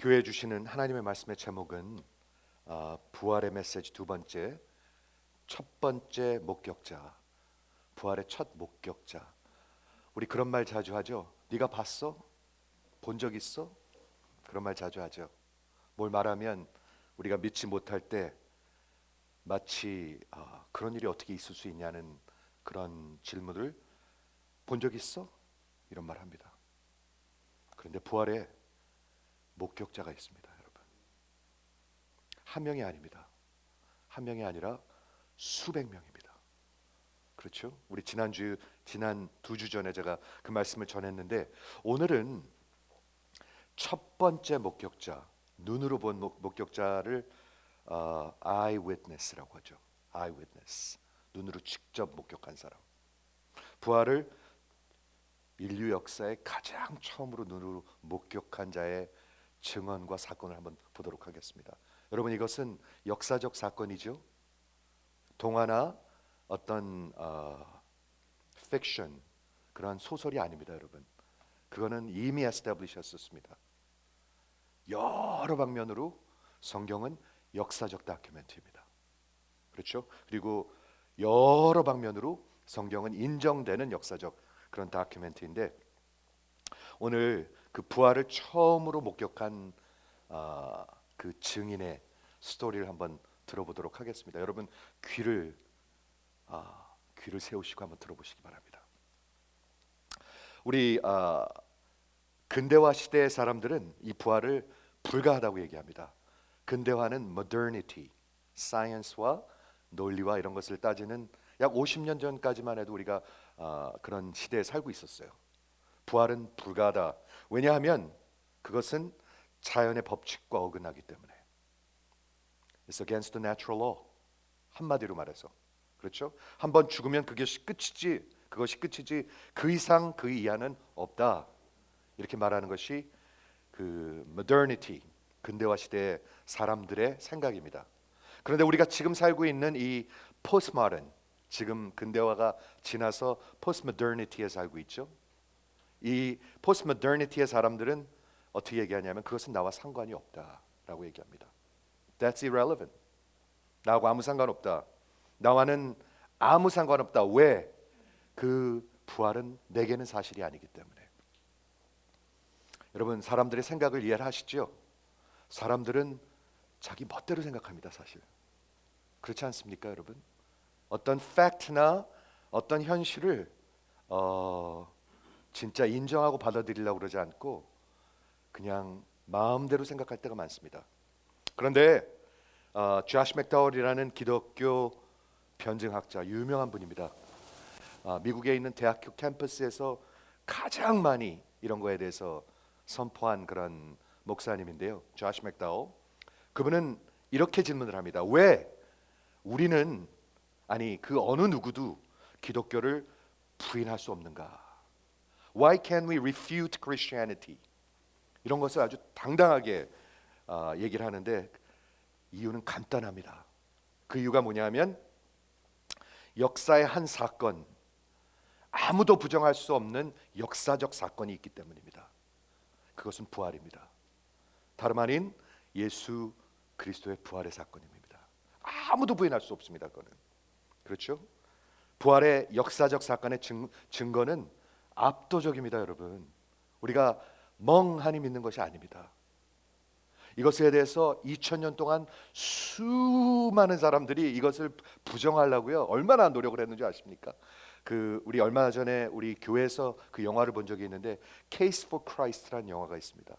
교회에 주시는 하나님의 말씀의 제목은 부활의 메시지 두 번째, 첫 번째 목격자, 부활의 첫 목격자. 우리 그런 말 자주 하죠. 네가 봤어? 본 적 있어? 그런 말 자주 하죠. 뭘 말하면 우리가 믿지 못할 때 마치 그런 일이 어떻게 있을 수 있냐는 그런 질문을 본 적 있어? 이런 말 합니다. 그런데 부활의 목격자가 있습니다, 여러분. 한 명이 아닙니다. 한 명이 아니라 수백 명입니다. 그렇죠? 우리 지난 두 주 전에 제가 그 말씀을 전했는데, 오늘은 첫 번째 목격자, 눈으로 본 목격자를 eyewitness라고 하죠. eyewitness, 눈으로 직접 목격한 사람. 부활을 인류 역사에 가장 처음으로 눈으로 목격한 자의 증언과 사건을 한번 보도록 하겠습니다. 여러분, 이것은 역사적 사건이죠. 동화나 어떤 픽션, 그런 소설이 아닙니다, 여러분. 그거는 이미 에스타블리셨었습니다. 여러 방면으로 성경은 역사적 다큐멘터리입니다. 그렇죠? 그리고 여러 방면으로 성경은 인정되는 역사적 그런 다큐멘터리인데, 오늘 그 부활을 처음으로 목격한 그 증인의 스토리를 한번 들어보도록 하겠습니다. 여러분, 귀를 세우시고 한번 들어보시기 바랍니다. 우리 근대화 시대의 사람들은 이 부활을 불가하다고 얘기합니다. 근대화는 modernity, 사이언스와 논리와 이런 것을 따지는, 약 50년 전까지만 해도 우리가 그런 시대에 살고 있었어요. 부활은 불가하다. 왜냐하면 그것은 자연의 법칙과 어긋나기 때문에. It's against the natural law. 한마디로 말해서, 그렇죠? 한번 죽으면 그것이 끝이지 그 이상 그 이하는 없다. 이렇게 말하는 것이 그 modernity, 근대화 시대의 사람들의 생각입니다. 그런데 우리가 지금 살고 있는 이 postmodern, 지금 근대화가 지나서 postmodernity에 살고 있죠. 이 postmodernity의 사람들은 어떻게 얘기하냐면 그것은 나와 상관이 없다라고 얘기합니다. That's irrelevant. 나하고 아무 상관없다. 나와는 아무 상관없다. 왜? 그 부활은 내게는 사실이 아니기 때문에. 여러분, 사람들의 생각을 이해를 하시죠? 사람들은 자기 멋대로 생각합니다, 사실. 그렇지 않습니까, 여러분? 어떤 팩트나 어떤 현실을 진짜 인정하고 받아들이려고 그러지 않고 그냥 마음대로 생각할 때가 많습니다. 그런데 조시 맥다월이라는 기독교 변증학자, 유명한 분입니다. 미국에 있는 대학교 캠퍼스에서 가장 많이 이런 거에 대해서 선포한 그런 목사님인데요. 조시 맥다월. 그분은 이렇게 질문을 합니다. 왜 우리는, 아니 그 어느 누구도 기독교를 부인할 수 없는가? Why can we refute Christianity? 이런 것을 아주 당당하게 얘기를 하는데, 이유는 간단합니다. 그 이유가 뭐냐면 역사의 한 사건, 아무도 부정할 수 없는 역사적 사건이 있기 때문입니다. 그것은 부활입니다. 다름 아닌 예수 그리스도의 부활의 사건입니다. 아무도 부인할 수 없습니다. 그거는. 그렇죠? 부활의 역사적 사건의 증거는 압도적입니다, 여러분. 우리가 멍하니 믿는 것이 아닙니다. 이것에 대해서 2000년 동안 수많은 사람들이 이것을 부정하려고요, 얼마나 노력을 했는지 아십니까? 우리 얼마 전에 우리 교회에서 그 영화를 본 적이 있는데, Case for Christ라는 영화가 있습니다.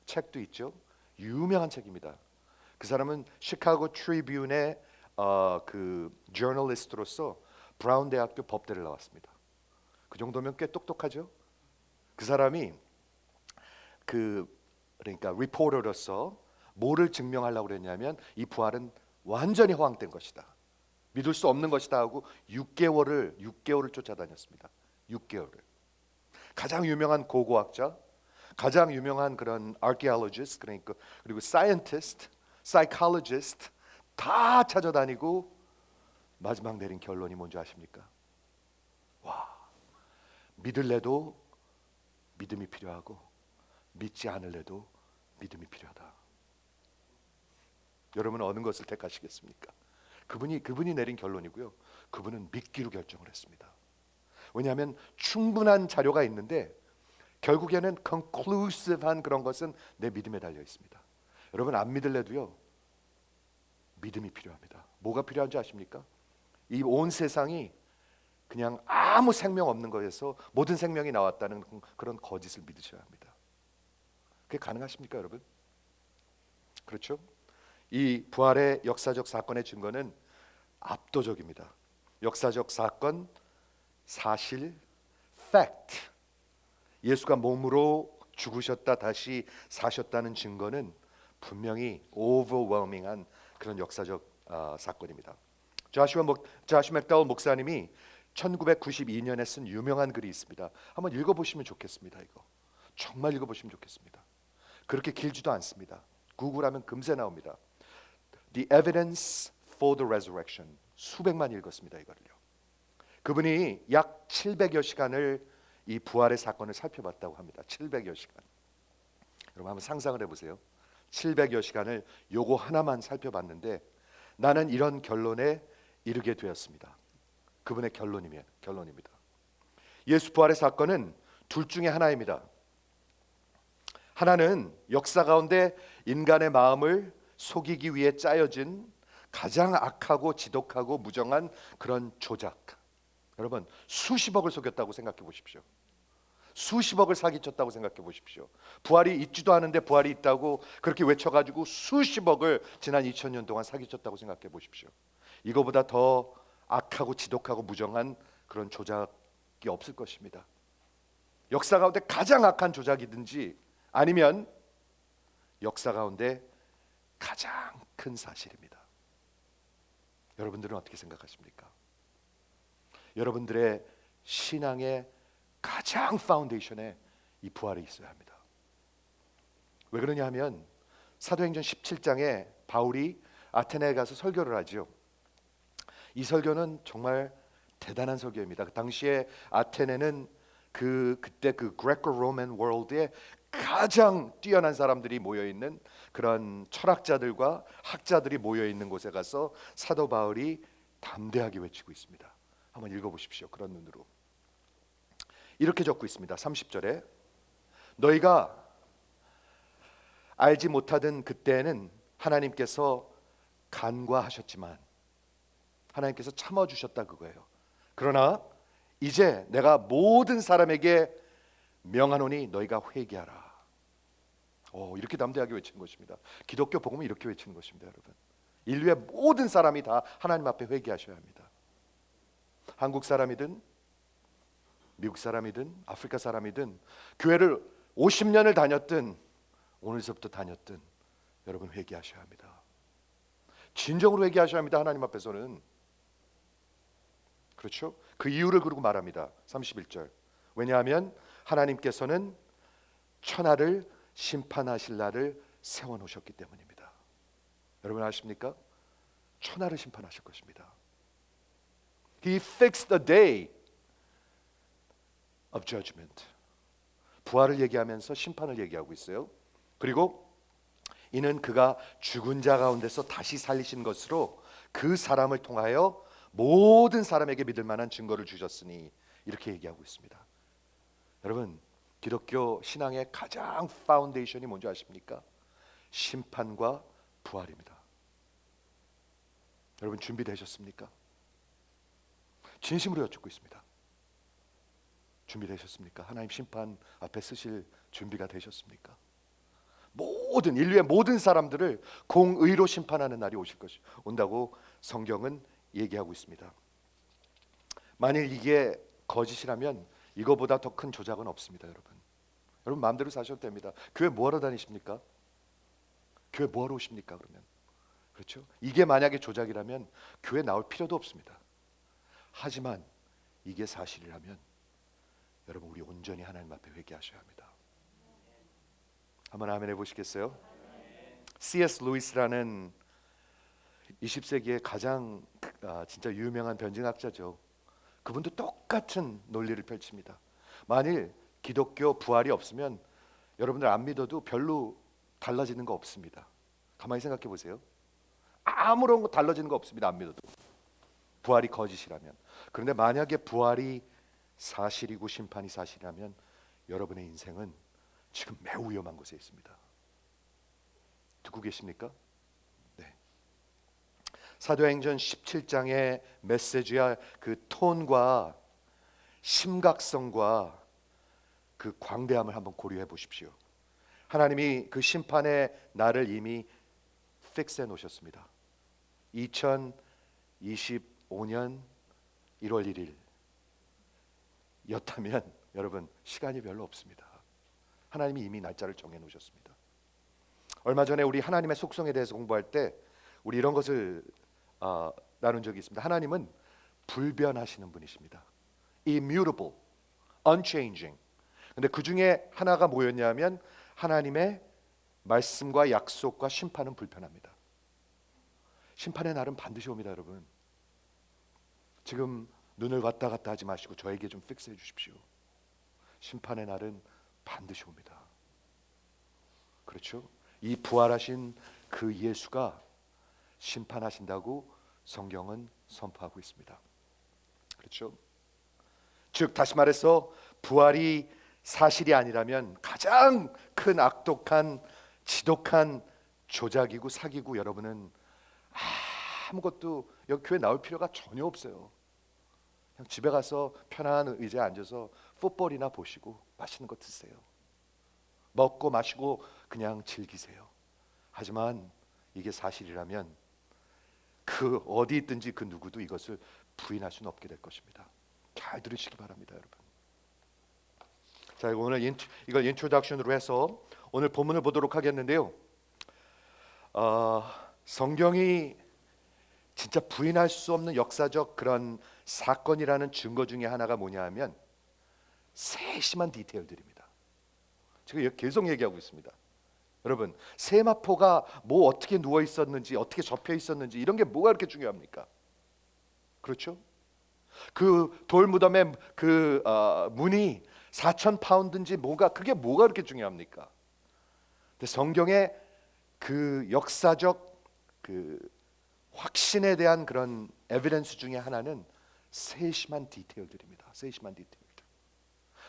책도 있죠. 유명한 책입니다. 그 사람은 시카고 트리뷴의 그 저널리스트로서 브라운 대학교 법대를 나왔습니다. 그 정도면 꽤 똑똑하죠. 그 사람이 그러니까 리포터로서 뭐를 증명하려고 그랬냐면 이 부활은 완전히 허황된 것이다, 믿을 수 없는 것이다 하고 6개월을 쫓아다녔습니다. 6개월을. 가장 유명한 고고학자, 가장 유명한 그런 archaeologist, 그러니까 그리고 scientist, psychologist 다 찾아다니고 마지막 내린 결론이 뭔지 아십니까? 믿을래도 믿음이 필요하고 믿지 않을래도 믿음이 필요하다. 여러분은 어느 것을 택하시겠습니까? 그분이 내린 결론이고요. 그분은 믿기로 결정을 했습니다. 왜냐하면 충분한 자료가 있는데 결국에는 conclusive한 그런 것은 내 믿음에 달려 있습니다. 여러분 안 믿을래도요. 믿음이 필요합니다. 뭐가 필요한지 아십니까? 이 온 세상이 그냥 아무 생명 없는 거에서 모든 생명이 나왔다는 그런 거짓을 믿으셔야 합니다. 그게 가능하십니까, 여러분? 그렇죠? 이 부활의 역사적 사건의 증거는 압도적입니다. 역사적 사건, 사실, fact. 예수가 몸으로 죽으셨다 다시 사셨다는 증거는 분명히 overwhelming한 그런 역사적 사건입니다. 조슈아 맥다울 목사님이 1992년에 쓴 유명한 글이 있습니다. 한번 읽어보시면 좋겠습니다. 이거 정말 읽어보시면 좋겠습니다. 그렇게 길지도 않습니다. 구글하면 금세 나옵니다. The Evidence for the Resurrection. 수백만 읽었습니다. 이거를요. 그분이 약 700여 시간을 이 부활의 사건을 살펴봤다고 합니다. 700여 시간. 여러분 한번 상상을 해보세요. 700여 시간을 요거 하나만 살펴봤는데 나는 이런 결론에 이르게 되었습니다. 그분의 결론입니다. 예수 부활의 사건은 둘 중에 하나입니다. 하나는 역사 가운데 인간의 마음을 속이기 위해 짜여진 가장 악하고 지독하고 무정한 그런 조작. 여러분 수십억을 속였다고 생각해 보십시오. 수십억을 사기쳤다고 생각해 보십시오. 부활이 있지도 않은데 부활이 있다고 그렇게 외쳐가지고 수십억을 지난 2000년 동안 사기쳤다고 생각해 보십시오. 이거보다 더 악하고 지독하고 무정한 그런 조작이 없을 것입니다. 역사 가운데 가장 악한 조작이든지 아니면 역사 가운데 가장 큰 사실입니다. 여러분들은 어떻게 생각하십니까? 여러분들의 신앙의 가장 파운데이션에 이 부활이 있어야 합니다. 왜 그러냐 하면 사도행전 17장에 바울이 아테네에 가서 설교를 하죠. 이 설교는 정말 대단한 설교입니다. 그 당시에 아테네는 그때 그 그레코-로만 월드에 가장 뛰어난 사람들이 모여 있는 그런 철학자들과 학자들이 모여 있는 곳에 가서 사도 바울이 담대하게 외치고 있습니다. 한번 읽어보십시오. 그런 눈으로 이렇게 적고 있습니다. 30절에 너희가 알지 못하던 그때에는 하나님께서 간과하셨지만 하나님께서 참아주셨다 그거예요. 그러나 이제 내가 모든 사람에게 명하노니 너희가 회개하라. 이렇게 담대하게 외치는 것입니다. 기독교 복음은 이렇게 외치는 것입니다. 여러분 인류의 모든 사람이 다 하나님 앞에 회개하셔야 합니다. 한국 사람이든 미국 사람이든 아프리카 사람이든 교회를 50년을 다녔든 오늘서부터 다녔든 여러분 회개하셔야 합니다. 진정으로 회개하셔야 합니다. 하나님 앞에서는. 그렇죠? 그 이유를 그러고 말합니다. 31절. 왜냐하면 하나님께서는 천하를 심판하실 날을 세워놓으셨기 때문입니다. 여러분 아십니까? 천하를 심판하실 것입니다. He fixed the day of judgment. 부활을 얘기하면서 심판을 얘기하고 있어요. 그리고 이는 그가 죽은 자 가운데서 다시 살리신 것으로 그 사람을 통하여 모든 사람에게 믿을 만한 증거를 주셨으니 이렇게 얘기하고 있습니다. 여러분 기독교 신앙의 가장 파운데이션이 뭔지 아십니까? 심판과 부활입니다. 여러분 준비되셨습니까? 진심으로 여쭙고 있습니다. 준비되셨습니까? 하나님 심판 앞에 쓰실 준비가 되셨습니까? 모든 인류의 모든 사람들을 공의로 심판하는 날이 온다고 성경은 얘기하고 있습니다. 만일 이게 거짓이라면 이거보다 더 큰 조작은 없습니다. 여러분 마음대로 사셔도 됩니다. 교회 뭐하러 다니십니까? 교회 뭐하러 오십니까? 그러면 그렇죠? 이게 만약에 조작이라면 교회 나올 필요도 없습니다. 하지만 이게 사실이라면 여러분 우리 온전히 하나님 앞에 회개하셔야 합니다. 한번 아멘 해보시겠어요? C.S. 루이스라는 20세기의 가장 진짜 유명한 변증학자죠. 그분도 똑같은 논리를 펼칩니다. 만일 기독교 부활이 없으면 여러분들 안 믿어도 별로 달라지는 거 없습니다. 가만히 생각해 보세요. 아무런 거 달라지는 거 없습니다. 안 믿어도. 부활이 거짓이라면. 그런데 만약에 부활이 사실이고 심판이 사실이라면 여러분의 인생은 지금 매우 위험한 곳에 있습니다. 듣고 계십니까? 네. 사도행전 17장의 메시지와 그 톤과 심각성과 그 광대함을 한번 고려해 보십시오. 하나님이 그 심판의 날을 이미 픽스해 놓으셨습니다. 2025년 1월 1일 였다면 여러분 시간이 별로 없습니다. 하나님이 이미 날짜를 정해 놓으셨습니다. 얼마 전에 우리 하나님의 속성에 대해서 공부할 때 우리 이런 것을 나눈 적이 있습니다. 하나님은 불변하시는 분이십니다. Immutable, unchanging. 근데 그 중에 하나가 뭐였냐면 하나님의 말씀과 약속과 심판은 불편합니다. 심판의 날은 반드시 옵니다, 여러분. 지금 눈을 왔다 갔다 하지 마시고 저에게 좀 픽스해 주십시오. 심판의 날은 반드시 옵니다. 그렇죠? 이 부활하신 그 예수가 심판하신다고 성경은 선포하고 있습니다. 그렇죠? 즉 다시 말해서 부활이 사실이 아니라면 가장 큰 악독한 지독한 조작이고 사기고 여러분은 아무것도 여기 교회 나올 필요가 전혀 없어요. 그냥 집에 가서 편안한 의자에 앉아서 풋볼이나 보시고 맛있는 거 드세요. 먹고 마시고 그냥 즐기세요. 하지만 이게 사실이라면 그 어디 있든지 그 누구도 이것을 부인할 수는 없게 될 것입니다. 잘 들으시기 바랍니다, 여러분. 자, 오늘 이걸 인트로덕션으로 해서 오늘 본문을 보도록 하겠는데요. 성경이 진짜 부인할 수 없는 역사적 그런 사건이라는 증거 중에 하나가 뭐냐 하면 세심한 디테일들입니다. 제가 계속 얘기하고 있습니다. 여러분, 세마포가 뭐 어떻게 누워 있었는지 어떻게 접혀 있었는지 이런 게 뭐가 그렇게 중요합니까? 그렇죠? 그 돌무덤의 그 문이 4,000파운드인지 그게 뭐가 그렇게 중요합니까? 근데 성경의 그 역사적 그 확신에 대한 그런 에비던스 중에 하나는 세심한 디테일들입니다. 세심한 디테일들.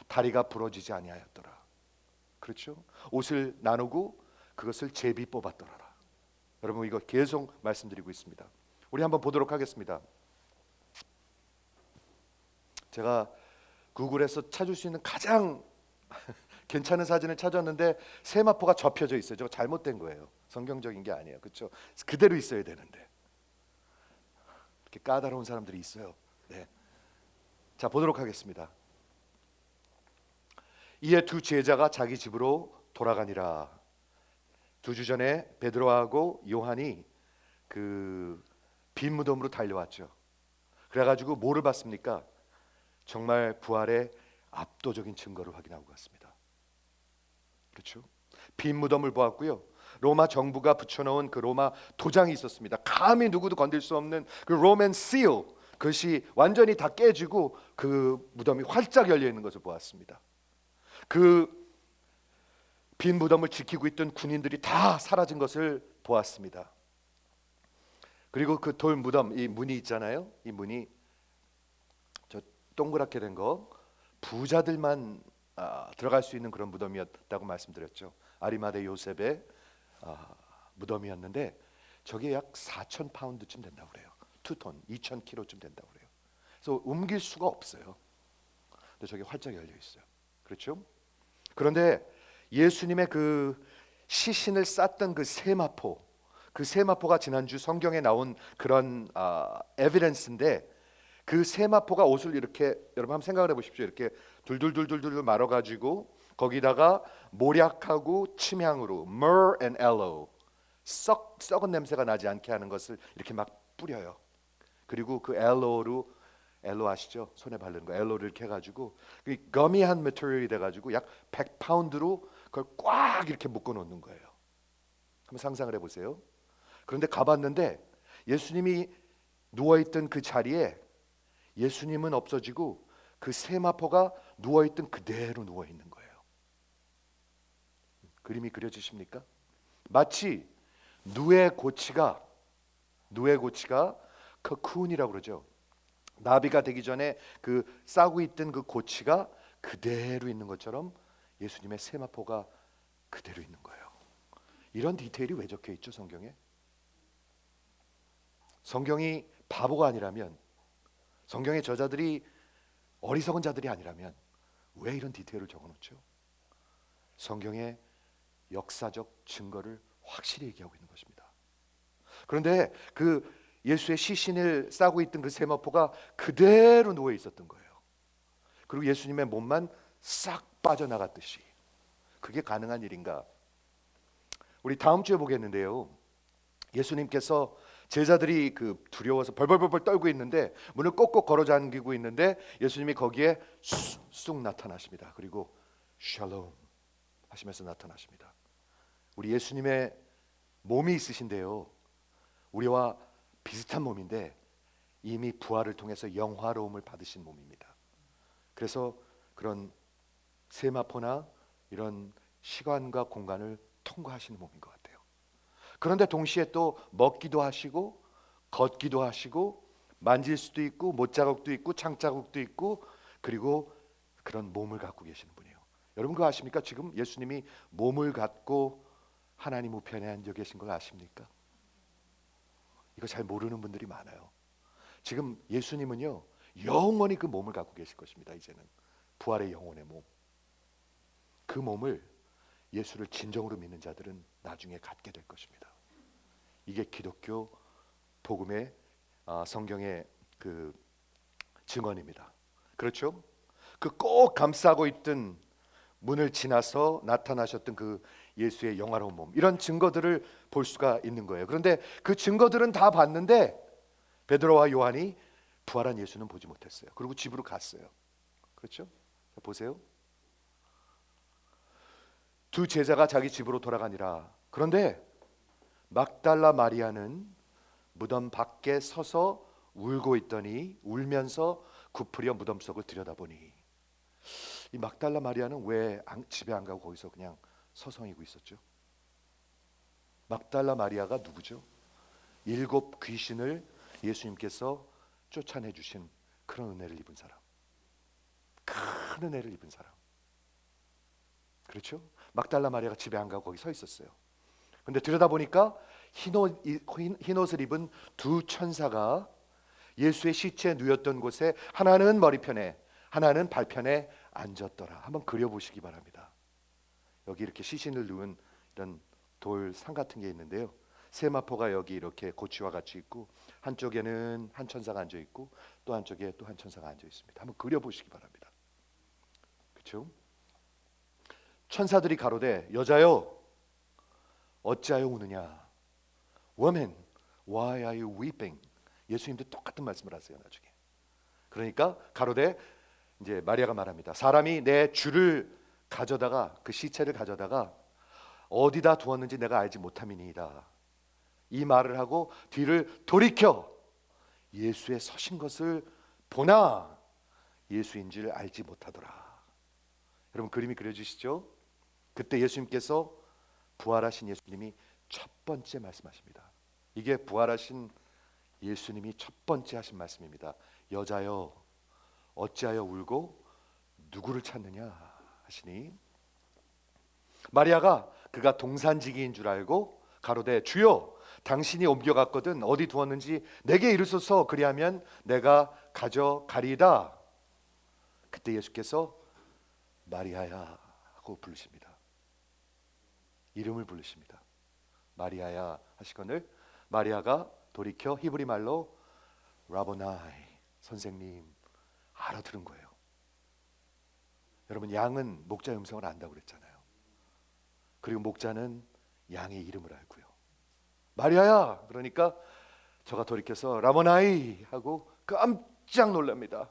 다리가 부러지지 아니하였더라. 그렇죠? 옷을 나누고 그것을 제비 뽑았더라. 여러분 이거 계속 말씀드리고 있습니다. 우리 한번 보도록 하겠습니다. 제가 구글에서 찾을 수 있는 가장 괜찮은 사진을 찾았는데 세마포가 접혀져 있어요. 저거 잘못된 거예요. 성경적인 게 아니에요. 그렇죠? 그대로 있어야 되는데 이렇게 까다로운 사람들이 있어요. 네. 자, 보도록 하겠습니다. 이에 두 제자가 자기 집으로 돌아가니라. 2주 전에 베드로하고 요한이 그 빈 무덤으로 달려왔죠. 그래가지고 뭐를 봤습니까? 정말 부활의 압도적인 증거를 확인하고 갔습니다. 그렇죠? 빈 무덤을 보았고요. 로마 정부가 붙여놓은 그 로마 도장이 있었습니다. 감히 누구도 건들 수 없는 그 로맨 실, 그것이 완전히 다 깨지고 그 무덤이 활짝 열려 있는 것을 보았습니다. 그 빈 무덤을 지키고 있던 군인들이 다 사라진 것을 보았습니다. 그리고 그 돌 무덤, 이 문이 있잖아요. 이 문이 저 동그랗게 된 거 부자들만 들어갈 수 있는 그런 무덤이었다고 말씀드렸죠. 아리마대 요셉의 무덤이었는데 저게 약 4,000파운드쯤 된다고 그래요. 2톤, 2,000kg쯤 된다고 그래요. 그래서 옮길 수가 없어요. 근데 저게 활짝 열려 있어요. 그렇죠? 그런데 예수님의 그 시신을 쌌던 그 세마포, 그 세마포가 지난주 성경에 나온 그런 에비던스인데 그 세마포가 옷을 이렇게 여러분 한번 생각을 해보십시오. 이렇게 둘둘둘둘둘 말아가지고 거기다가 모략하고 침향으로 myrrh and aloe 썩은 냄새가 나지 않게 하는 것을 이렇게 막 뿌려요. 그리고 그 aloe로 엘로 아시죠? 손에 바르는 거 엘로를 이렇게 해가지고 거미한 메터리얼이 돼가지고 약 100파운드로 그걸 꽉 이렇게 묶어 놓는 거예요. 한번 상상을 해보세요. 그런데 가봤는데 예수님이 누워있던 그 자리에 예수님은 없어지고 그 세마포가 누워있던 그대로 누워있는 거예요. 그림이 그려지십니까? 마치 누에 고치가 커쿤이라고 그러죠. 나비가 되기 전에 그 싸고 있던 그 고치가 그대로 있는 것처럼 예수님의 세마포가 그대로 있는 거예요. 이런 디테일이 왜 적혀 있죠, 성경에? 성경이 바보가 아니라면, 성경의 저자들이 어리석은 자들이 아니라면 왜 이런 디테일을 적어놓죠? 성경의 역사적 증거를 확실히 얘기하고 있는 것입니다. 그런데 그 예수의 시신을 싸고 있던 그 세마포가 그대로 누워 있었던 거예요. 그리고 예수님의 몸만 싹 빠져나갔듯이. 그게 가능한 일인가? 우리 다음 주에 보겠는데요. 예수님께서 제자들이 그 두려워서 벌벌벌 떨고 있는데 문을 꼭꼭 걸어 잠기고 있는데 예수님이 거기에 쑥 나타나십니다. 그리고 샬롬 하시면서 나타나십니다. 우리 예수님의 몸이 있으신데요. 우리와 비슷한 몸인데 이미 부활을 통해서 영화로움을 받으신 몸입니다. 그래서 그런 세마포나 이런 시간과 공간을 통과하시는 몸인 것 같아요. 그런데 동시에 또 먹기도 하시고 걷기도 하시고 만질 수도 있고 못자국도 있고 창자국도 있고 그리고 그런 몸을 갖고 계시는 분이에요. 여러분 그거 아십니까? 지금 예수님이 몸을 갖고 하나님 우편에 앉아 계신 걸 아십니까? 이거 잘 모르는 분들이 많아요. 지금 예수님은요 영원히 그 몸을 갖고 계실 것입니다. 이제는 부활의 영혼의 몸. 그 몸을 예수를 진정으로 믿는 자들은 나중에 갖게 될 것입니다. 이게 기독교 복음의 성경의 그 증언입니다. 그렇죠? 그 꼭 감싸고 있던 문을 지나서 나타나셨던 그 예수의 영화로운 몸, 이런 증거들을 볼 수가 있는 거예요. 그런데 그 증거들은 다 봤는데 베드로와 요한이 부활한 예수는 보지 못했어요. 그리고 집으로 갔어요. 그렇죠? 자, 보세요. 두 제자가 자기 집으로 돌아가니라. 그런데 막달라 마리아는 무덤 밖에 서서 울고 있더니 울면서 굽으려 무덤 속을 들여다보니, 이 막달라 마리아는 왜 집에 안 가고 거기서 그냥 서성이고 있었죠? 막달라 마리아가 누구죠? 7 귀신을 예수님께서 쫓아내 주신 그런 은혜를 입은 사람, 큰 은혜를 입은 사람. 그렇죠? 막달라 마리아가 집에 안 가고 거기 서 있었어요. 근데 들여다보니까 흰 옷을 입은 두 천사가 예수의 시체에 누웠던 곳에 하나는 머리편에 하나는 발편에 앉았더라. 한번 그려보시기 바랍니다. 여기 이렇게 시신을 누운 이런 돌상 같은 게 있는데요. 세마포가 여기 이렇게 고치와 같이 있고 한쪽에는 한 천사가 앉아 있고 또 한쪽에 또 한 천사가 앉아 있습니다. 한번 그려보시기 바랍니다. 그렇죠? 천사들이 가로되 여자여 어찌하여 우느냐? Woman, why are you weeping? 예수님도 똑같은 말씀을 하세요 나중에. 그러니까 가로되 이제 마리아가 말합니다. 사람이 내 주를 가져다가 그 시체를 가져다가 어디다 두었는지 내가 알지 못함이니이다. 이 말을 하고 뒤를 돌이켜 예수의 서신 것을 보나 예수인 줄 알지 못하더라. 여러분 그림이 그려지시죠? 그때 예수님께서 부활하신 예수님이 첫 번째 말씀하십니다. 이게 부활하신 예수님이 첫 번째 하신 말씀입니다. 여자여 어찌하여 울고 누구를 찾느냐 하시니, 마리아가 그가 동산지기인 줄 알고 가로되 주여 당신이 옮겨갔거든 어디 두었는지 내게 이르소서 그리하면 내가 가져가리이다. 그때 예수께서 마리아야 하고 부르십니다. 이름을 부르십니다. 마리아야 하시거늘 마리아가 돌이켜 히브리 말로 라보나이 선생님 알아들은 거예요. 여러분 양은 목자의 음성을 안다고 그랬잖아요. 그리고 목자는 양의 이름을 알고요. 마리아야 그러니까 저가 돌이켜서 라보나이 하고 깜짝 놀랍니다.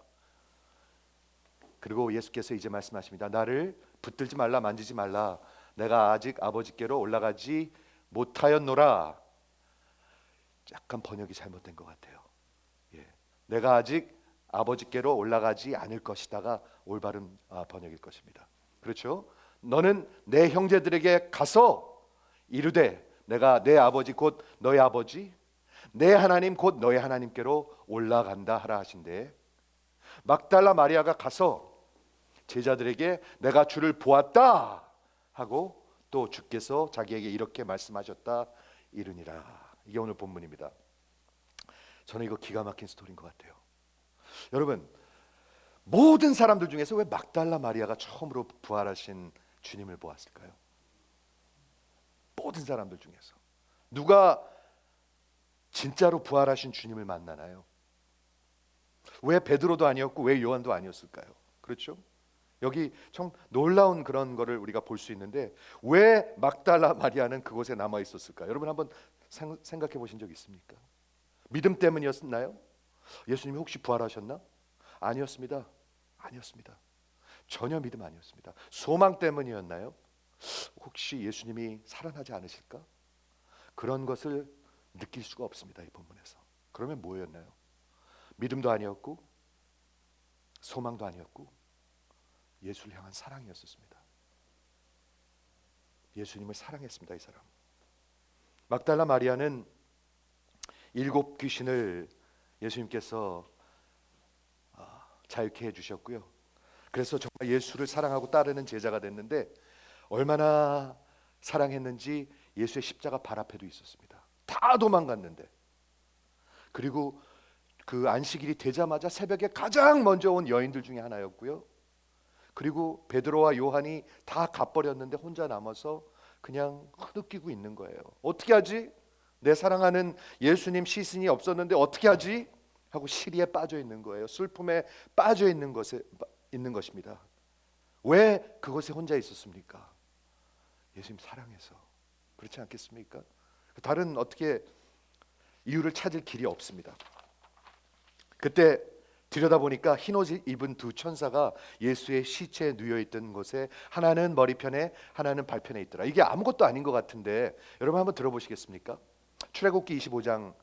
그리고 예수께서 이제 말씀하십니다. 나를 붙들지 말라 만지지 말라 내가 아직 아버지께로 올라가지 못하였노라. 약간 번역이 잘못된 것 같아요. 내가 아직 아버지께로 올라가지 않을 것이다가 올바른 번역일 것입니다. 그렇죠? 너는 내 형제들에게 가서 이르되 내가 내 아버지 곧 너의 아버지, 내 하나님 곧 너의 하나님께로 올라간다 하라 하신대. 막달라 마리아가 가서 제자들에게 내가 주를 보았다 하고 또 주께서 자기에게 이렇게 말씀하셨다 이르니라. 이게 오늘 본문입니다. 저는 이거 기가 막힌 스토리인 것 같아요. 여러분, 모든 사람들 중에서 왜 막달라 마리아가 처음으로 부활하신 주님을 보았을까요? 모든 사람들 중에서 누가 진짜로 부활하신 주님을 만나나요? 왜 베드로도 아니었고 왜 요한도 아니었을까요? 그렇죠? 여기 참 놀라운 그런 거를 우리가 볼 수 있는데 왜 막달라 마리아는 그곳에 남아 있었을까? 여러분 한번 생각해 보신 적 있습니까? 믿음 때문이었나요? 예수님이 혹시 부활하셨나? 아니었습니다. 아니었습니다. 전혀 믿음 아니었습니다. 소망 때문이었나요? 혹시 예수님이 살아나지 않으실까? 그런 것을 느낄 수가 없습니다. 이 본문에서. 그러면 뭐였나요? 믿음도 아니었고 소망도 아니었고 예수를 향한 사랑이었습니다. 예수님을 사랑했습니다. 이 사람. 막달라 마리아는 7 귀신을 예수님께서 자유케 해주셨고요. 그래서 정말 예수를 사랑하고 따르는 제자가 됐는데 얼마나 사랑했는지 예수의 십자가 발 앞에도 있었습니다. 다 도망갔는데. 그리고 그 안식일이 되자마자 새벽에 가장 먼저 온 여인들 중에 하나였고요. 그리고 베드로와 요한이 다 가버렸는데 혼자 남아서 그냥 흐느끼고 있는 거예요. 어떻게 하지? 내 사랑하는 예수님 시신이 없었는데 어떻게 하지? 하고 시리에 빠져 있는 거예요. 슬픔에 빠져 있는 것입니다. 왜 그곳에 혼자 있었습니까? 예수님 사랑해서. 그렇지 않겠습니까? 다른 어떻게 이유를 찾을 길이 없습니다. 그때 들여다보니까 흰옷 입은 두 천사가 예수의 시체에 누워있던 곳에 하나는 머리편에 하나는 발편에 있더라. 이게 아무것도 아닌 것 같은데 여러분 한번 들어보시겠습니까? 출애굽기 25장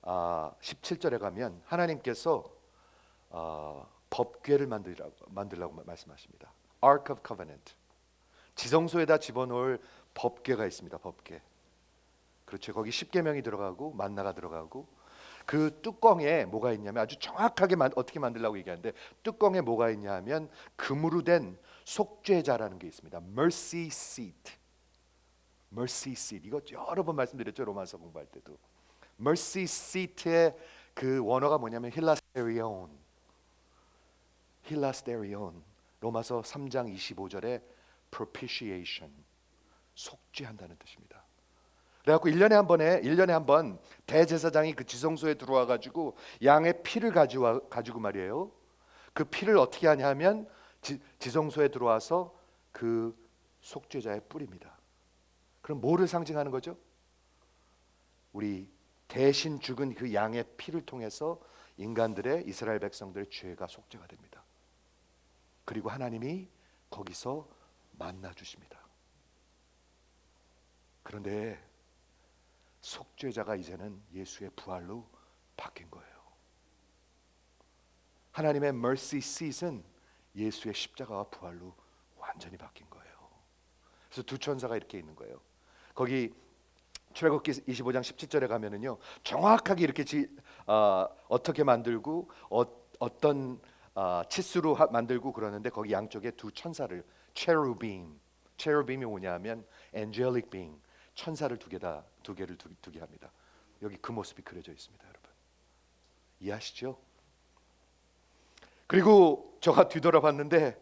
17절에 가면 하나님께서 법궤를 만들라고 말씀하십니다. Ark of Covenant. 지성소에다 집어넣을 법궤가 있습니다. 법궤. 그렇죠. 거기 십계명이 들어가고 만나가 들어가고 그 뚜껑에 뭐가 있냐면 아주 정확하게 어떻게 만들라고 얘기하는데 뚜껑에 뭐가 있냐면 금으로 된 속죄자라는 게 있습니다. Mercy seat. Mercy seat. 이거 여러 번 말씀드렸죠. 로마서 공부할 때도. Mercy seat의 그 원어가 뭐냐면 힐라스테리온. 힐라스테리온. 로마서 3장 25절에 propitiation. 속죄한다는 뜻입니다. 그래갖고 1년에 한 번 대제사장이 그 지성소에 들어와 가지고 양의 피를 가지고 말이에요. 그 피를 어떻게 하냐면 지성소에 들어와서 그 속죄자의 뿌립니다. 그럼 뭐를 상징하는 거죠? 우리 대신 죽은 그 양의 피를 통해서 인간들의 이스라엘 백성들의 죄가 속죄가 됩니다. 그리고 하나님이 거기서 만나 주십니다. 그런데 속죄자가 이제는 예수의 부활로 바뀐 거예요. 하나님의 mercy seat은 예수의 십자가와 부활로 완전히 바뀐 거예요. 그래서 두 천사가 이렇게 있는 거예요. 거기 출애굽기 25장 17절에 가면은요 정확하게 이렇게 어떻게 만들고 어떤 치수로 만들고 그러는데 거기 양쪽에 두 천사를 체루빔이 뭐냐면 angelic being 천사를 두 개를 두게 합니다. 여기 그 모습이 그려져 있습니다, 여러분. 이해하시죠? 그리고 저가 뒤돌아봤는데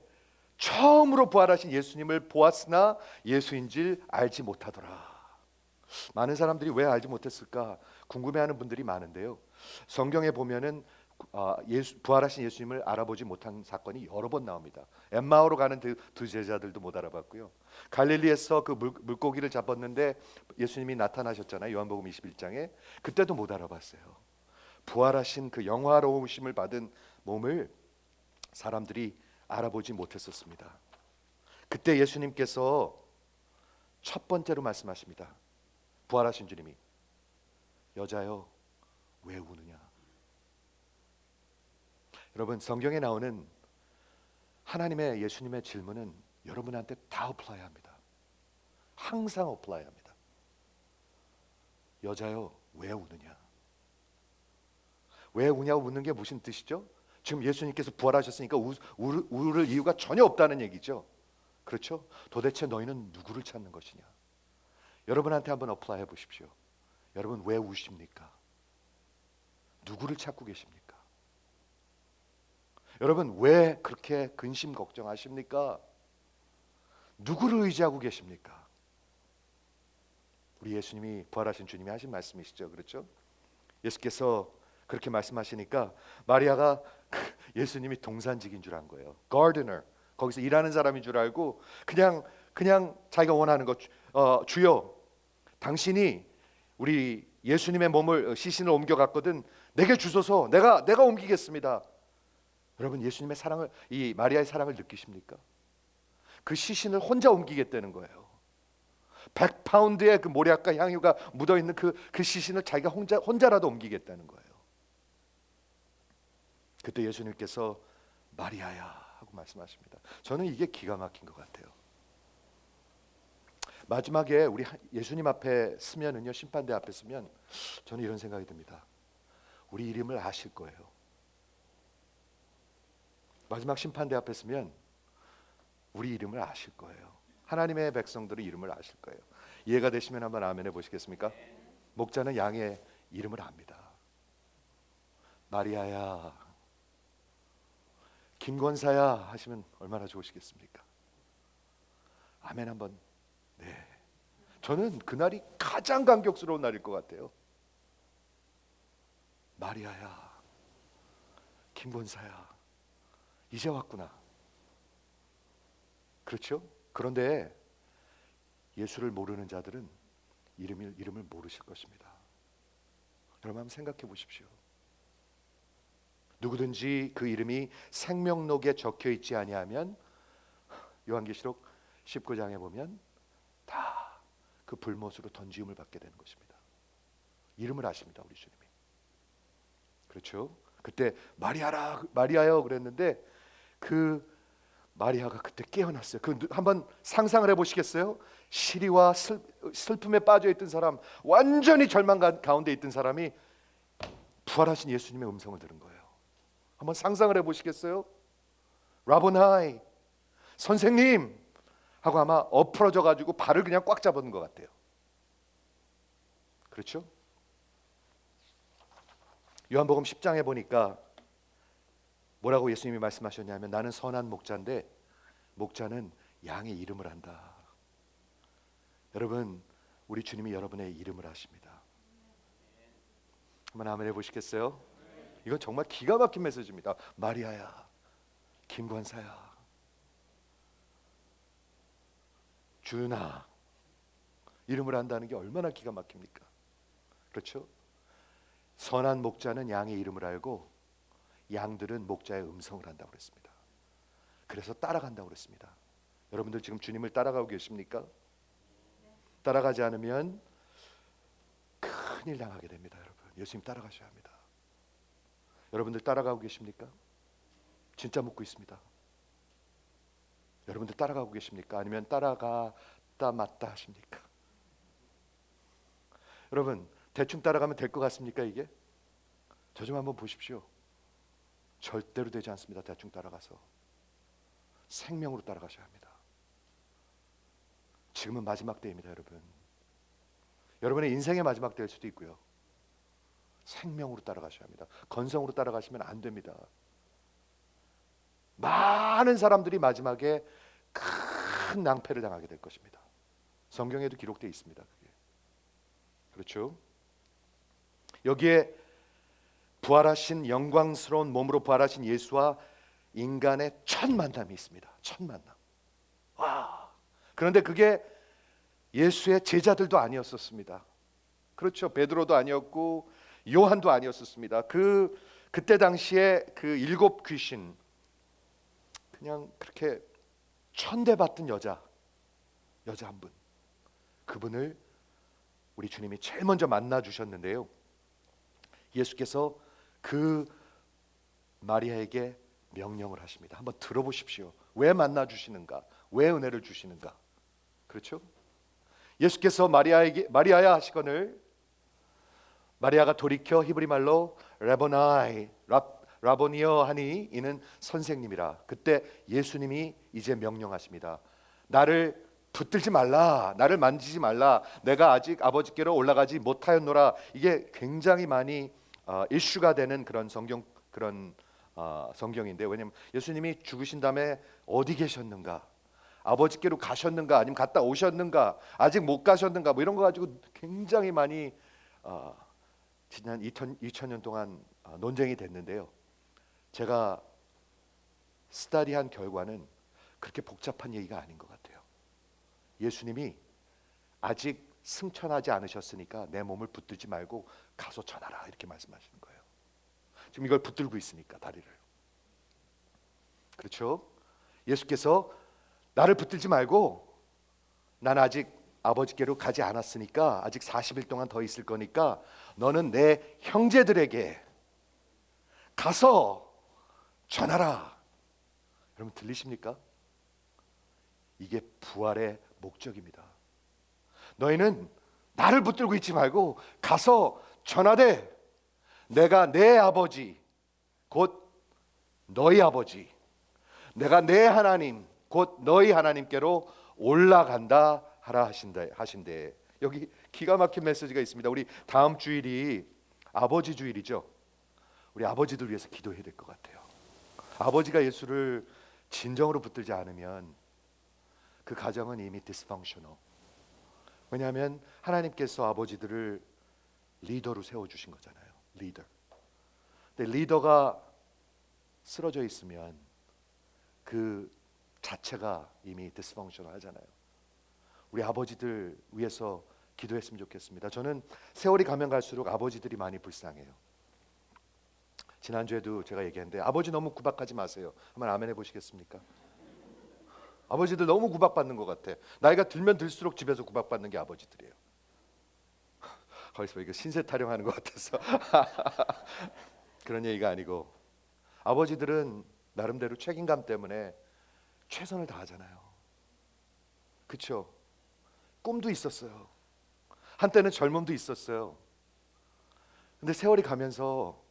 처음으로 부활하신 예수님을 보았으나 예수인 줄 알지 못하더라. 많은 사람들이 왜 알지 못했을까 궁금해하는 분들이 많은데요. 성경에 보면은 부활하신 예수님을 알아보지 못한 사건이 여러 번 나옵니다. 엠마오로 가는 두 제자들도 못 알아봤고요. 갈릴리에서 그 물고기를 잡았는데 예수님이 나타나셨잖아요. 요한복음 21장에 그때도 못 알아봤어요. 부활하신 그 영화로우심을 받은 몸을 사람들이 알아보지 못했었습니다. 그때 예수님께서 첫 번째로 말씀하십니다. 부활하신 주님이 여자여 왜 우느냐. 여러분 성경에 나오는 하나님의 예수님의 질문은 여러분한테 다 어플라이합니다. 항상 어플라이합니다. 여자여 왜 우느냐? 왜 우냐고 묻는 게 무슨 뜻이죠? 지금 예수님께서 부활하셨으니까 울을 이유가 전혀 없다는 얘기죠. 그렇죠? 도대체 너희는 누구를 찾는 것이냐? 여러분한테 한번 어플라이 해보십시오. 여러분 왜 우십니까? 누구를 찾고 계십니까? 여러분 왜 그렇게 근심 걱정하십니까? 누구를 의지하고 계십니까? 우리 예수님이 부활하신 주님이 하신 말씀이시죠. 그렇죠? 예수께서 그렇게 말씀하시니까 마리아가 예수님이 동산직인 줄 안 거예요. gardener, 거기서 일하는 사람인 줄 알고 그냥 자기가 원하는 것, 주여 당신이 우리 예수님의 몸을 시신을 옮겨갔거든 내게 주소서. 내가 옮기겠습니다. 여러분 예수님의 사랑을, 이 마리아의 사랑을 느끼십니까? 그 시신을 혼자 옮기겠다는 거예요. 100파운드의 그 모략과 향유가 묻어있는 그 시신을 자기가 혼자라도 옮기겠다는 거예요. 그때 예수님께서 마리아야 하고 말씀하십니다. 저는 이게 기가 막힌 것 같아요. 마지막에 우리 예수님 앞에 서면은요, 심판대 앞에 서면 저는 이런 생각이 듭니다. 우리 이름을 아실 거예요. 마지막 심판대 앞에 서면 우리 이름을 아실 거예요. 하나님의 백성들의 이름을 아실 거예요. 이해가 되시면 한번 아멘 해보시겠습니까? 목자는 양의 이름을 압니다. 마리아야, 김권사야 하시면 얼마나 좋으시겠습니까? 아멘 한번. 네, 저는 그날이 가장 감격스러운 날일 것 같아요. 마리아야, 김권사야, 이제 왔구나. 그렇죠? 그런데 예수를 모르는 자들은 이름을 모르실 것입니다. 여러분 한번 생각해 보십시오. 누구든지 그 이름이 생명록에 적혀 있지 아니하면 요한계시록 19장에 보면 다 그 불못으로 던지움을 받게 되는 것입니다. 이름을 아십니다, 우리 주님이. 그렇죠? 그때 마리아여 그랬는데 그 마리아가 그때 깨어났어요. 그 한번 상상을 해보시겠어요? 시리와 슬픔에 빠져 있던 사람, 완전히 절망 가운데 있던 사람이 부활하신 예수님의 음성을 들은 거예요. 한번 상상을 해보시겠어요? 라보나이, 선생님 하고 아마 엎어져 가지고 발을 그냥 꽉 잡은 것 같아요. 그렇죠? 요한복음 10장에 보니까 뭐라고 예수님이 말씀하셨냐면 나는 선한 목자인데 목자는 양의 이름을 안다. 여러분 우리 주님이 여러분의 이름을 아십니다. 한번 아멘 해보시겠어요? 이건 정말 기가 막힌 메시지입니다. 마리아야, 김권사야, 주나 이름을 안다는 게 얼마나 기가 막힙니까? 그렇죠? 선한 목자는 양의 이름을 알고 양들은 목자의 음성을 한다고 그랬습니다. 그래서 따라간다고 그랬습니다. 여러분들 지금 주님을 따라가고 계십니까? 따라가지 않으면 큰일 당하게 됩니다. 여러분 예수님 따라가셔야 합니다. 여러분들 따라가고 계십니까? 진짜 묻고 있습니다. 여러분들 따라가고 계십니까? 아니면 따라가다 맞다 하십니까? 여러분 대충 따라가면 될 것 같습니까? 이게? 저 좀 한번 보십시오. 절대로 되지 않습니다. 대충 따라가서 생명으로 따라가셔야 합니다. 지금은 마지막 때입니다. 여러분 여러분의 인생의 마지막 때일 수도 있고요. 생명으로 따라가셔야 합니다. 건성으로 따라가시면 안 됩니다. 많은 사람들이 마지막에 큰 낭패를 당하게 될 것입니다. 성경에도 기록되어 있습니다. 그게. 그렇죠? 여기에 부활하신 영광스러운 몸으로 부활하신 예수와 인간의 첫 만남이 있습니다. 첫 만남. 와. 그런데 그게 예수의 제자들도 아니었었습니다. 그렇죠. 베드로도 아니었고 요한도 아니었었습니다. 그때 당시에 그 7 귀신 그냥 그렇게 천대받던 여자 한 분, 그분을 우리 주님이 제일 먼저 만나 주셨는데요. 예수께서 그 마리아에게 명령을 하십니다. 한번 들어보십시오. 왜 만나 주시는가? 왜 은혜를 주시는가? 그렇죠? 예수께서 마리아야 하시거늘 마리아가 돌이켜 히브리 말로 라보니어 하니 이는 선생님이라. 그때 예수님이 이제 명령하십니다. 나를 붙들지 말라, 나를 만지지 말라, 내가 아직 아버지께로 올라가지 못하였노라. 이게 굉장히 많이 이슈가 되는 그런 성경인데, 왜냐하면 예수님이 죽으신 다음에 어디 계셨는가, 아버지께로 가셨는가, 아니면 갔다 오셨는가, 아직 못 가셨는가, 뭐 이런 거 가지고 굉장히 많이 지난 2000년 동안 논쟁이 됐는데요. 제가 스터디한 결과는 그렇게 복잡한 얘기가 아닌 것 같아요. 예수님이 아직 승천하지 않으셨으니까 내 몸을 붙들지 말고 가서 전하라, 이렇게 말씀하시는 거예요. 지금 이걸 붙들고 있으니까, 다리를. 그렇죠? 예수께서 나를 붙들지 말고, 난 아직 아버지께로 가지 않았으니까 아직 40일 동안 더 있을 거니까 너는 내 형제들에게 가서 전하라. 여러분 들리십니까? 이게 부활의 목적입니다. 너희는 나를 붙들고 있지 말고 가서 전하되, 내가 내 아버지 곧 너희 아버지, 내가 내 하나님 곧 너희 하나님께로 올라간다 하라 하신대. 여기 기가 막힌 메시지가 있습니다. 우리 다음 주일이 아버지 주일이죠. 우리 아버지들 위해서 기도해야 될 것 같아요. 아버지가 예수를 진정으로 붙들지 않으면 그 가정은 이미 디스펑셔널. 왜냐하면 하나님께서 아버지들을 리더로 세워주신 거잖아요. 리더. 근데 리더가 쓰러져 있으면 그 자체가 이미 디스펑셔널 하잖아요. 우리 아버지들 위해서 기도했으면 좋겠습니다. 저는 세월이 가면 갈수록 아버지들이 많이 불쌍해요. 지난주에도 제가 얘기했는데, 아버지 너무 구박하지 마세요. 한번 아멘 해보시겠습니까? 아버지들 너무 구박받는 것 같아. 나이가 들면 들수록 집에서 구박받는 게 아버지들이에요. 거기서 이거 신세 타령하는 것 같아서 그런 얘기가 아니고, 아버지들은 나름대로 책임감 때문에 최선을 다하잖아요. 그렇죠? 꿈도 있었어요. 한때는 젊음도 있었어요. 근데 세월이 가면서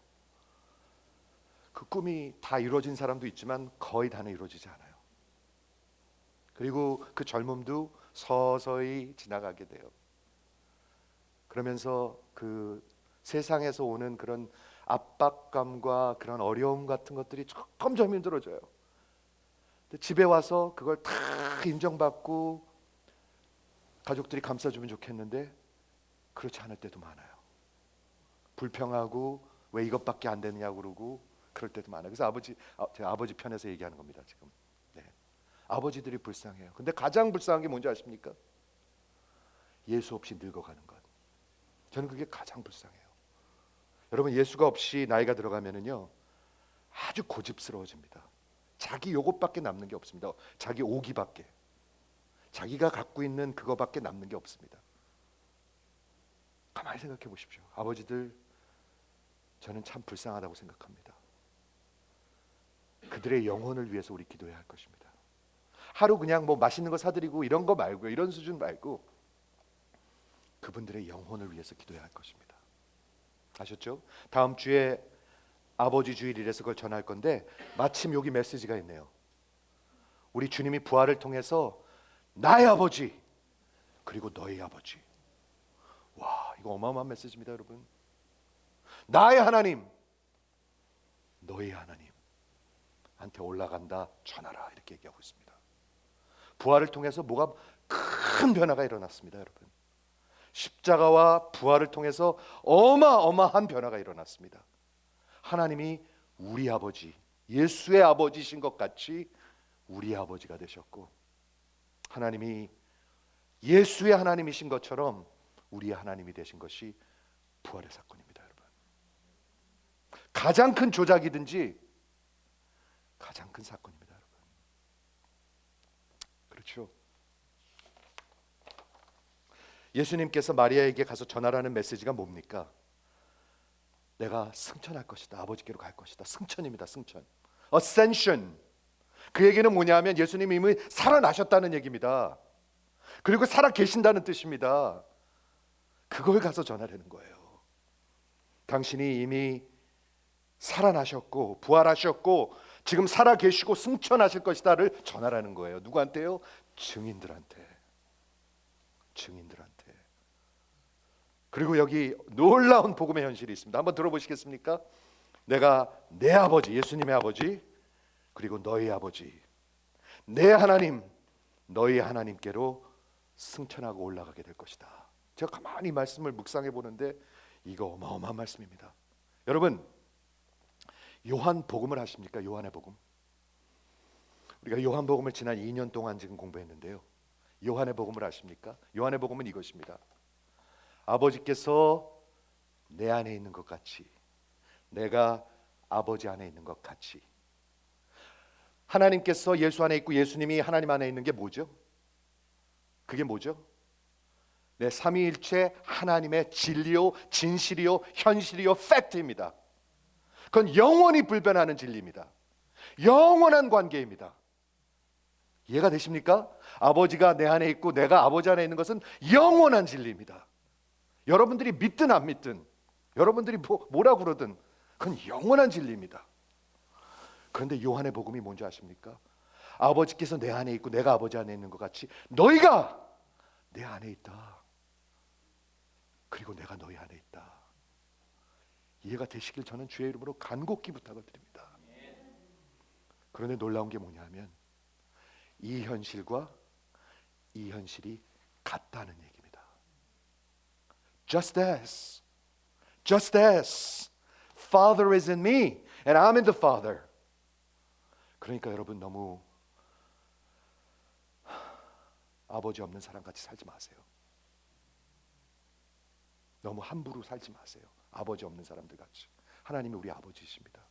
그 꿈이 다 이루어진 사람도 있지만 거의 다는 이루어지지 않아요. 그리고 그 젊음도 서서히 지나가게 돼요. 그러면서 그 세상에서 오는 그런 압박감과 그런 어려움 같은 것들이 점점 힘들어져요. 근데 집에 와서 그걸 다 인정받고 가족들이 감싸주면 좋겠는데 그렇지 않을 때도 많아요. 불평하고 왜 이것밖에 안 되느냐고 그러고 그럴 때도 많아요. 그래서 제가 아버지 편에서 얘기하는 겁니다 지금. 네. 아버지들이 불쌍해요. 근데 가장 불쌍한 게 뭔지 아십니까? 예수 없이 늙어가는 것. 저는 그게 가장 불쌍해요. 여러분, 예수가 없이 나이가 들어가면은요 아주 고집스러워집니다. 자기 요것밖에 남는 게 없습니다. 자기 오기밖에, 자기가 갖고 있는 그거밖에 남는 게 없습니다. 가만히 생각해 보십시오. 아버지들, 저는 참 불쌍하다고 생각합니다. 그들의 영혼을 위해서 우리 기도해야 할 것입니다. 하루 그냥 뭐 맛있는 거 사드리고 이런 거 말고요, 이런 수준 말고 그분들의 영혼을 위해서 기도해야 할 것입니다. 아셨죠? 다음 주에 아버지 주일이라서 그걸 전할 건데, 마침 여기 메시지가 있네요. 우리 주님이 부활을 통해서 나의 아버지 그리고 너의 아버지. 와, 이거 어마어마한 메시지입니다, 여러분. 나의 하나님, 너의 하나님 한테 올라간다, 전하라, 이렇게 얘기하고 있습니다. 부활을 통해서 뭐가 큰 변화가 일어났습니다, 여러분. 십자가와 부활을 통해서 어마어마한 변화가 일어났습니다. 하나님이 우리 아버지, 예수의 아버지신 것 같이 우리 아버지가 되셨고, 하나님이 예수의 하나님이신 것처럼 우리의 하나님이 되신 것이 부활의 사건입니다, 여러분. 가장 큰 조작이든지 가장 큰 사건입니다, 여러분. 그렇죠? 예수님께서 마리아에게 가서 전하라는 메시지가 뭡니까? 내가 승천할 것이다, 아버지께로 갈 것이다. 승천입니다, 승천. Ascension. 그 얘기는 뭐냐면 예수님이 이미 살아나셨다는 얘기입니다. 그리고 살아 계신다는 뜻입니다. 그걸 가서 전하려는 거예요. 당신이 이미 살아나셨고 부활하셨고 지금 살아계시고 승천하실 것이다를 전하라는 거예요. 누구한테요? 증인들한테. 그리고 여기 놀라운 복음의 현실이 있습니다. 한번 들어보시겠습니까? 내가 내 아버지, 예수님의 아버지, 그리고 너희 아버지, 내 하나님, 너희 하나님께로 승천하고 올라가게 될 것이다. 제가 가만히 말씀을 묵상해 보는데 이거 어마어마한 말씀입니다. 여러분, 요한복음을 아십니까? 요한의 복음. 우리가 요한복음을 지난 2년 동안 지금 공부했는데요. 요한의 복음을 아십니까? 요한의 복음은 이것입니다. 아버지께서 내 안에 있는 것 같이 내가 아버지 안에 있는 것 같이. 하나님께서 예수 안에 있고 예수님이 하나님 안에 있는 게 뭐죠? 그게 뭐죠? 네, 삼위일체 하나님의 진리요, 진실이요, 현실이요, 팩트입니다. 그건 영원히 불변하는 진리입니다. 영원한 관계입니다. 이해가 되십니까? 아버지가 내 안에 있고 내가 아버지 안에 있는 것은 영원한 진리입니다. 여러분들이 믿든 안 믿든, 여러분들이 뭐라 그러든 그건 영원한 진리입니다. 그런데 요한의 복음이 뭔지 아십니까? 아버지께서 내 안에 있고 내가 아버지 안에 있는 것 같이 너희가 내 안에 있다. 그리고 내가 너희 안에 있다. 이해가 되시길 저는 주의 이름으로 간곡히 부탁을 드립니다. 그런데 놀라운 게 뭐냐면 이 현실과 이 현실이 같다는 얘기입니다. Just as Father is in me and I'm in the Father. 그러니까 여러분 너무 아버지 없는 사람같이 살지 마세요. 너무 함부로 살지 마세요. 아버지 없는 사람들 같이. 하나님이 우리 아버지이십니다.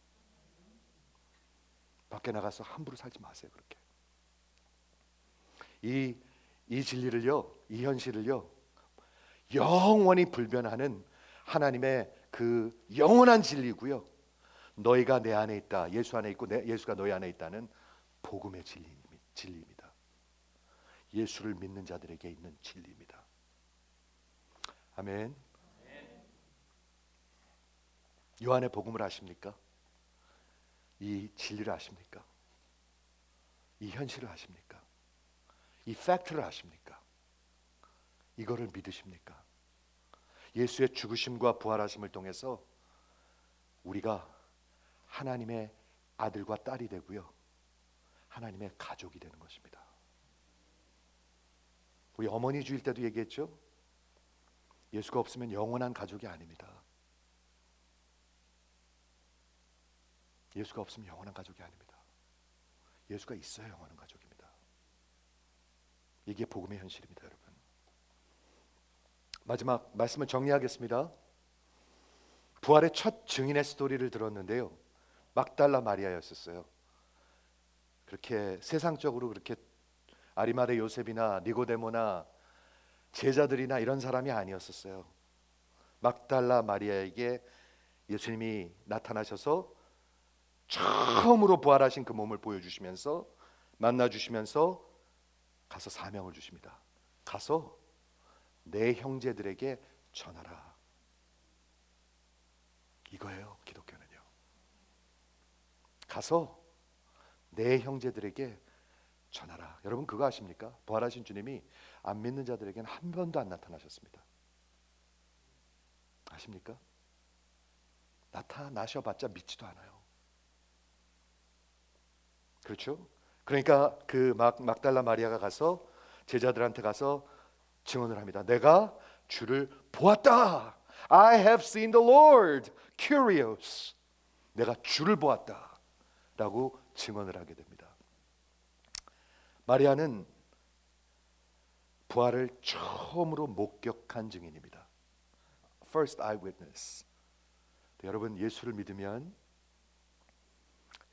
밖에 나가서 함부로 살지 마세요. 그렇게. 이 진리를요, 이 현실을요, 영원히 불변하는 하나님의 그 영원한 진리고요. 너희가 내 안에 있다. 예수 안에 있고 예수가 너희 안에 있다는 복음의 진리입니다. 예수를 믿는 자들에게 있는 진리입니다. 아멘. 요한의 복음을 아십니까? 이 진리를 아십니까? 이 현실을 아십니까? 이 팩트를 아십니까? 이거를 믿으십니까? 예수의 죽으심과 부활하심을 통해서 우리가 하나님의 아들과 딸이 되고요, 하나님의 가족이 되는 것입니다. 우리 어머니 주일 때도 얘기했죠. 예수가 없으면 영원한 가족이 아닙니다. 예수가 없으면 영원한 가족이 아닙니다. 예수가 있어야 영원한 가족입니다. 이게 복음의 현실입니다, 여러분. 마지막 말씀을 정리하겠습니다. 부활의 첫 증인의 스토리를 들었는데요, 막달라 마리아였었어요. 그렇게 세상적으로 그렇게 아리마대 요셉이나 니고데모나 제자들이나 이런 사람이 아니었었어요. 막달라 마리아에게 예수님이 나타나셔서 처음으로 부활하신 그 몸을 보여주시면서 만나주시면서 가서 사명을 주십니다. 가서 내 형제들에게 전하라. 이거예요, 기독교는요. 가서 내 형제들에게 전하라. 여러분 그거 아십니까? 부활하신 주님이 안 믿는 자들에게는 한 번도 안 나타나셨습니다. 아십니까? 나타나셔봤자 믿지도 않아요. 그렇죠? 그러니까 그 막달라 마리아가 가서 제자들한테 가서 증언을 합니다. 내가 주를 보았다. I have seen the Lord. Curious. 내가 주를 보았다. 라고 증언을 하게 됩니다. 마리아는 부활을 처음으로 목격한 증인입니다. First eyewitness. 여러분 예수를 믿으면,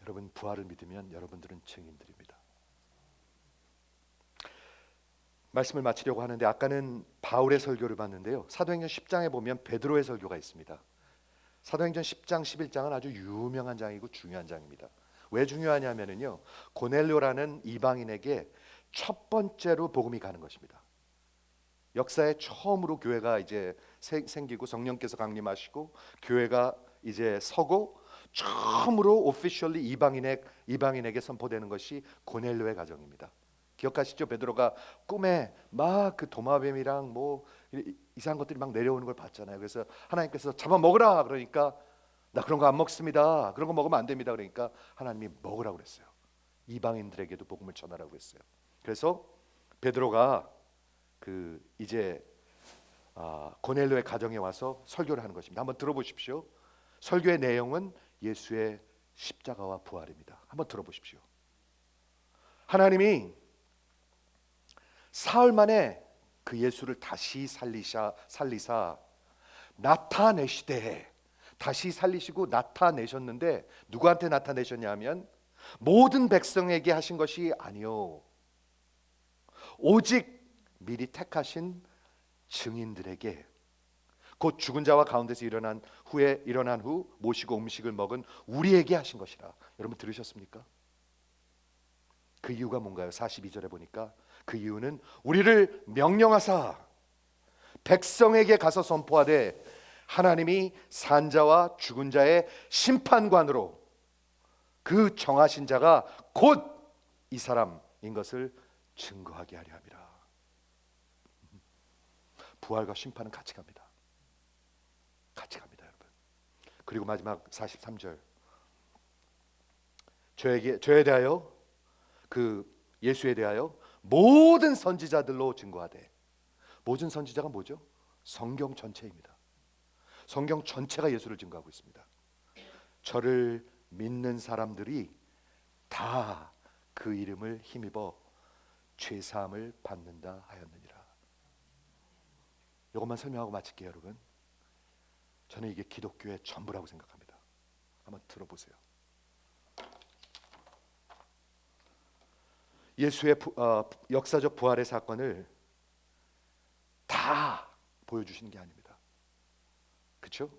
여러분 부활을 믿으면 여러분들은 증인들입니다. 말씀을 마치려고 하는데 아까는 바울의 설교를 봤는데요, 사도행전 10장에 보면 베드로의 설교가 있습니다. 사도행전 10장 11장은 아주 유명한 장이고 중요한 장입니다. 왜 중요하냐면요, 고넬료라는 이방인에게 첫 번째로 복음이 가는 것입니다. 역사에 처음으로 교회가 이제 생기고 성령께서 강림하시고 교회가 이제 서고 처음으로 오피셜리 이방인에게 선포되는 것이 고넬료의 가정입니다. 기억하시죠? 베드로가 꿈에 막 그 도마뱀이랑 뭐 이상한 것들이 막 내려오는 걸 봤잖아요. 그래서 하나님께서 잡아 먹으라 그러니까 나 그런 거 안 먹습니다. 그런 거 먹으면 안 됩니다. 그러니까 하나님이 먹으라고 그랬어요. 이방인들에게도 복음을 전하라고 그랬어요. 그래서 베드로가 그 이제 고넬료의 가정에 와서 설교를 하는 것입니다. 한번 들어보십시오. 설교의 내용은 예수의 십자가와 부활입니다. 한번 들어보십시오. 하나님이 사흘 만에 그 예수를 다시 살리사 나타내시되, 다시 살리시고 나타내셨는데 누구한테 나타내셨냐 하면 모든 백성에게 하신 것이 아니요 오직 미리 택하신 증인들에게, 곧 죽은 자와 가운데서 일어난 후 모시고 음식을 먹은 우리에게 하신 것이라. 여러분 들으셨습니까? 그 이유가 뭔가요? 42절에 보니까 그 이유는 우리를 명령하사 백성에게 가서 선포하되 하나님이 산자와 죽은 자의 심판관으로 그 정하신 자가 곧 이 사람인 것을 증거하게 하려 함이라. 부활과 심판은 같이 갑니다. 같이 갑니다, 여러분. 그리고 마지막 43절, 저에 대하여 그 예수에 대하여 모든 선지자들로 증거하되, 모든 선지자가 뭐죠? 성경 전체입니다. 성경 전체가 예수를 증거하고 있습니다. 저를 믿는 사람들이 다 그 이름을 힘입어 죄 사함을 받는다 하였느니라. 이것만 설명하고 마칠게요, 여러분. 저는 이게 기독교의 전부라고 생각합니다. 한번 들어보세요. 예수의 역사적 부활의 사건을 다 보여주시는 게 아닙니다. 그렇죠?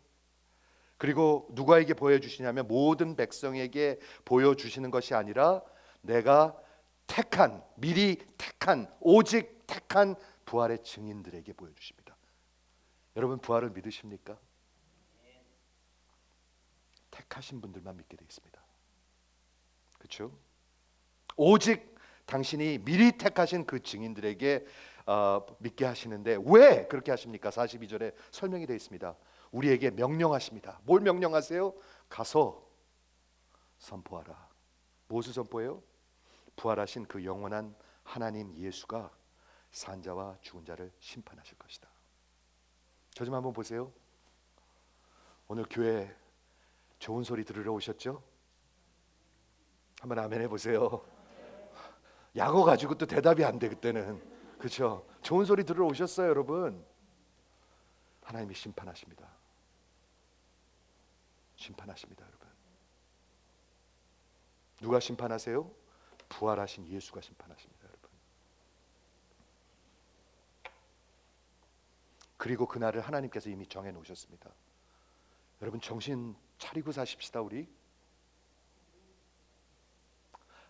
그리고 누구에게 보여주시냐면 모든 백성에게 보여주시는 것이 아니라 내가 택한, 미리 택한, 오직 택한 부활의 증인들에게 보여주십니다. 여러분 부활을 믿으십니까? 택하신 분들만 믿게 되어 있습니다. 그렇죠? 오직 당신이 미리 택하신 그 증인들에게 믿게 하시는데 왜 그렇게 하십니까? 42절에 설명이 되어 있습니다. 우리에게 명령하십니다. 뭘 명령하세요? 가서 선포하라. 무엇을 선포해요? 부활하신 그 영원한 하나님 예수가 산자와 죽은 자를 심판하실 것이다. 저 좀 한번 보세요. 오늘 교회 좋은 소리 들으러 오셨죠? 한번 아멘 해보세요. 약어 가지고 또 대답이 안 돼 그때는. 그렇죠? 좋은 소리 들으러 오셨어요, 여러분. 하나님이 심판하십니다. 심판하십니다, 여러분. 누가 심판하세요? 부활하신 예수가 심판하십니다, 여러분. 그리고 그날을 하나님께서 이미 정해 놓으셨습니다. 여러분 정신 차리고 사십시다, 우리.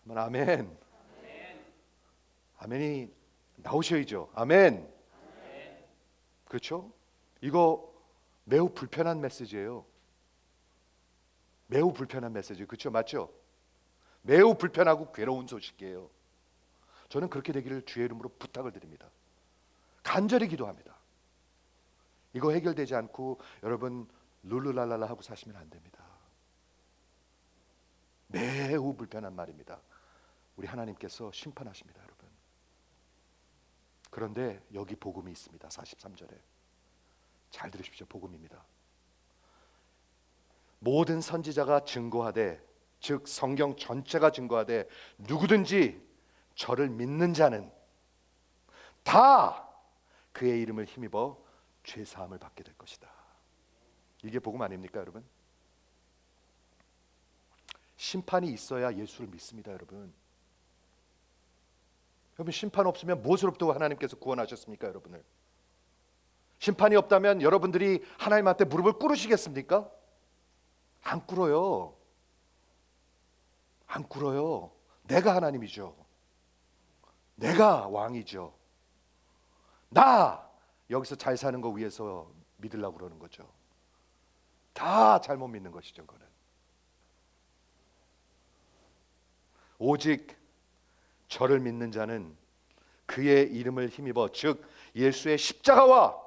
아멘. 아멘이 나오셔야죠. 아멘. 그렇죠? 이거 매우 불편한 메시지예요. 매우 불편한 메시지. 그렇죠? 맞죠? 매우 불편하고 괴로운 소식이에요. 저는 그렇게 되기를 주의 이름으로 부탁을 드립니다. 간절히 기도합니다. 이거 해결되지 않고 여러분 룰루랄랄라 하고 사시면 안 됩니다. 매우 불편한 말입니다. 우리 하나님께서 심판하십니다, 여러분. 그런데 여기 복음이 있습니다. 43절에 잘 들으십시오. 복음입니다. 모든 선지자가 증거하되, 즉 성경 전체가 증거하되 누구든지 저를 믿는 자는 다 그의 이름을 힘입어 죄 사함을 받게 될 것이다. 이게 복음 아닙니까, 여러분? 심판이 있어야 예수를 믿습니다, 여러분. 여러분 심판 없으면 무엇으로부터 하나님께서 구원하셨습니까, 여러분을? 심판이 없다면 여러분들이 하나님한테 무릎을 꿇으시겠습니까? 안 꿇어요. 안 꿇어요. 내가 하나님이죠. 내가 왕이죠. 나 여기서 잘 사는 거 위해서 믿으려고 그러는 거죠. 다 잘못 믿는 것이죠. 그거는 오직 저를 믿는 자는 그의 이름을 힘입어, 즉 예수의 십자가와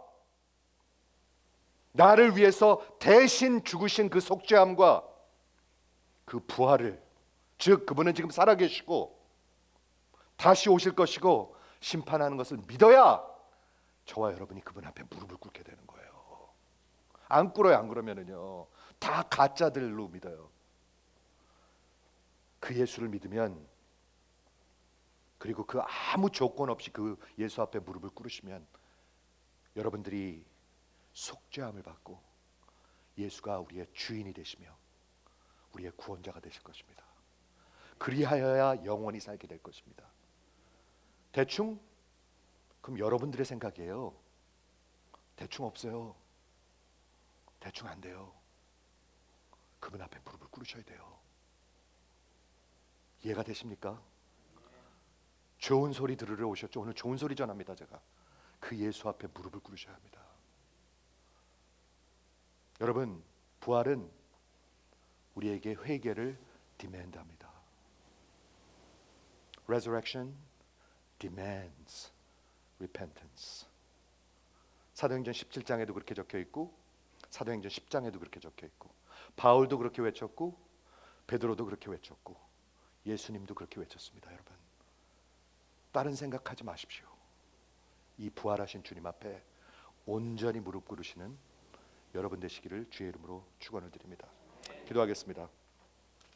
나를 위해서 대신 죽으신 그 속죄함과 그 부활을, 즉 그분은 지금 살아계시고 다시 오실 것이고 심판하는 것을 믿어야 저와 여러분이 그분 앞에 무릎을 꿇게 되는 거예요. 안 꿇어요. 안 그러면은요 다 가짜들로 믿어요. 그 예수를 믿으면, 그리고 그 아무 조건 없이 그 예수 앞에 무릎을 꿇으시면 여러분들이 속죄함을 받고 예수가 우리의 주인이 되시며 우리의 구원자가 되실 것입니다. 그리하여야 영원히 살게 될 것입니다. 대충? 그럼 여러분들의 생각이에요. 대충 없어요. 대충 안 돼요. 그분 앞에 무릎을 꿇으셔야 돼요. 이해가 되십니까? 좋은 소리 들으러 오셨죠? 오늘 좋은 소리 전합니다. 제가 그 예수 앞에 무릎을 꿇으셔야 합니다. 여러분, 부활은 우리에게 회개를 디맨드합니다. Resurrection demands repentance. 사도행전 17장에도 그렇게 적혀 있고 사도행전 10장에도 그렇게 적혀 있고 바울도 그렇게 외쳤고 베드로도 그렇게 외쳤고 예수님도 그렇게 외쳤습니다. 여러분, 다른 생각하지 마십시오. 이 부활하신 주님 앞에 온전히 무릎 꿇으시는 여러분 되시기를 주의 이름으로 축원을 드립니다. 기도하겠습니다.